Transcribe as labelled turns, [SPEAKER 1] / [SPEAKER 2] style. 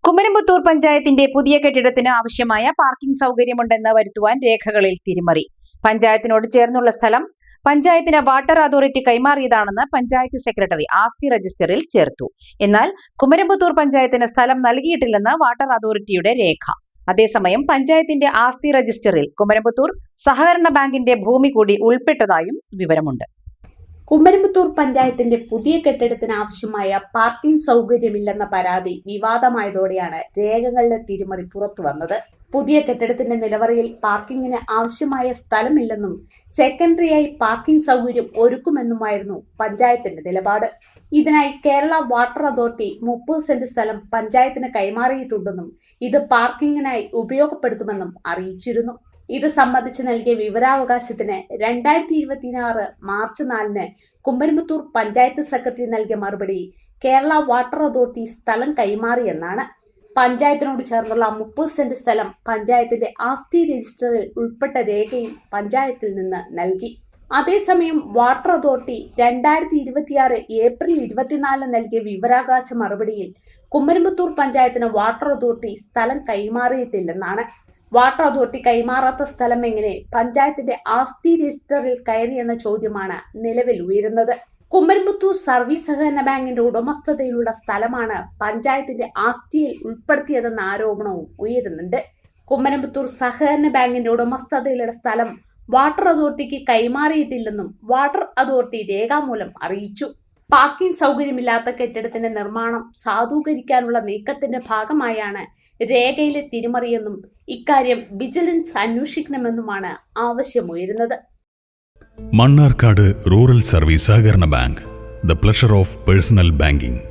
[SPEAKER 1] കുമരമ്പത്തൂർ പഞ്ചായത്തിന്റെ പുതിയ കെട്ടിടത്തിന് ആവശ്യമായ പാർക്കിംഗ് സൗകര്യമുണ്ടെന്ന് വരുത്തുവാൻ രേഖകളിൽ തിരിമറി. പഞ്ചായത്തിനോട് ചേർന്നുള്ള സ്ഥലം പഞ്ചായത്തിന് വാട്ടർ അതോറിറ്റി കൈമാറിയതാണെന്ന് പഞ്ചായത്ത് സെക്രട്ടറി ആസ്തി രജിസ്റ്ററിൽ ചേർത്തു. എന്നാൽ കുമരമ്പത്തൂർ പഞ്ചായത്തിന് സ്ഥലം നൽകിയിട്ടില്ലെന്ന് വാട്ടർ അതോറിറ്റിയുടെ രേഖ. അതേസമയം പഞ്ചായത്തിന്റെ ആസ്തി രജിസ്റ്ററിൽ കുമരമ്പത്തൂർ സഹകരണ ബാങ്കിന്റെ ഭൂമി കൂടി ഉൾപ്പെട്ടതായും വിവരമുണ്ട്.
[SPEAKER 2] കുമരമ്പത്തൂർ പഞ്ചായത്തിന്റെ പുതിയ കെട്ടിടത്തിന് ആവശ്യമായ പാർക്കിംഗ് സൗകര്യമില്ലെന്ന പരാതി വിവാദമായതോടെയാണ് രേഖകളിലെ തിരിമറി പുറത്തു വന്നത്. പുതിയ കെട്ടിടത്തിന്റെ നിലവറയിൽ പാർക്കിങ്ങിന് ആവശ്യമായ സ്ഥലമില്ലെന്നും സെക്കൻഡറിയായി പാർക്കിംഗ് സൗകര്യം ഒരുക്കുമെന്നുമായിരുന്നു പഞ്ചായത്തിന്റെ നിലപാട്. ഇതിനായി കേരള വാട്ടർ അതോറിറ്റി 30 സെന്റ് സ്ഥലം പഞ്ചായത്തിന് കൈമാറിയിട്ടുണ്ടെന്നും ഇത് പാർക്കിങ്ങിനായി ഉപയോഗപ്പെടുത്തുമെന്നും അറിയിച്ചിരുന്നു. ഇത് സംബന്ധിച്ച് നൽകിയ വിവരാവകാശത്തിന് 2026 മാർച്ച് 4 കുമരമ്പത്തൂർ പഞ്ചായത്ത് സെക്രട്ടറി നൽകിയ മറുപടി കേരള വാട്ടർ അതോറിറ്റി സ്ഥലം കൈമാറിയെന്നാണ്. പഞ്ചായത്തിനോട് ചേർന്നുള്ള 30 സെന്റ് സ്ഥലം പഞ്ചായത്തിന്റെ ആസ്തി രജിസ്റ്ററിൽ ഉൾപ്പെട്ട രേഖയും പഞ്ചായത്തിൽ നിന്ന് നൽകി. അതേസമയം വാട്ടർ അതോറിറ്റി 2026 ഏപ്രിൽ 24 നൽകിയ വിവരാവകാശ മറുപടിയിൽ കുമരമ്പത്തൂർ പഞ്ചായത്തിന് വാട്ടർ അതോറിറ്റി സ്ഥലം കൈമാറിയിട്ടില്ലെന്നാണ്. വാട്ടർ അതോറിറ്റി കൈമാറാത്ത സ്ഥലം എങ്ങനെ പഞ്ചായത്തിന്റെ ആസ്തി രജിസ്റ്ററിൽ കയറിയെന്ന ചോദ്യമാണ് നിലവിൽ ഉയരുന്നത്. കുമരമ്പത്തൂർ സർവീസ് സഹകരണ ബാങ്കിന്റെ ഉടമസ്ഥതയിലുള്ള സ്ഥലമാണ് പഞ്ചായത്തിന്റെ ആസ്തിയിൽ ഉൾപ്പെടുത്തിയതെന്ന ആരോപണവും ഉയരുന്നുണ്ട്. കുമരമ്പത്തൂർ സഹകരണ ബാങ്കിന്റെ ഉടമസ്ഥതയിലുള്ള സ്ഥലം വാട്ടർ അതോറിറ്റിക്ക് കൈമാറിയിട്ടില്ലെന്നും വാട്ടർ അതോറിറ്റി രേഖാമൂലം അറിയിച്ചു. പാർക്കിംഗ് സൗകര്യമില്ലാത്ത കെട്ടിടത്തിന്റെ നിർമ്മാണം സാധൂകരിക്കാനുള്ള നീക്കത്തിന്റെ ഭാഗമായാണ് രേഖയിലെ തിരിമറിയെന്നും ഇക്കാര്യം വിജിലൻസ് അന്വേഷിക്കണമെന്നുമാണ് ആവശ്യമുയരുന്നത്.
[SPEAKER 3] മണ്ണാർക്കാട് റൂറൽ സർവീസ് സഹകരണ bank, the pleasure of personal banking.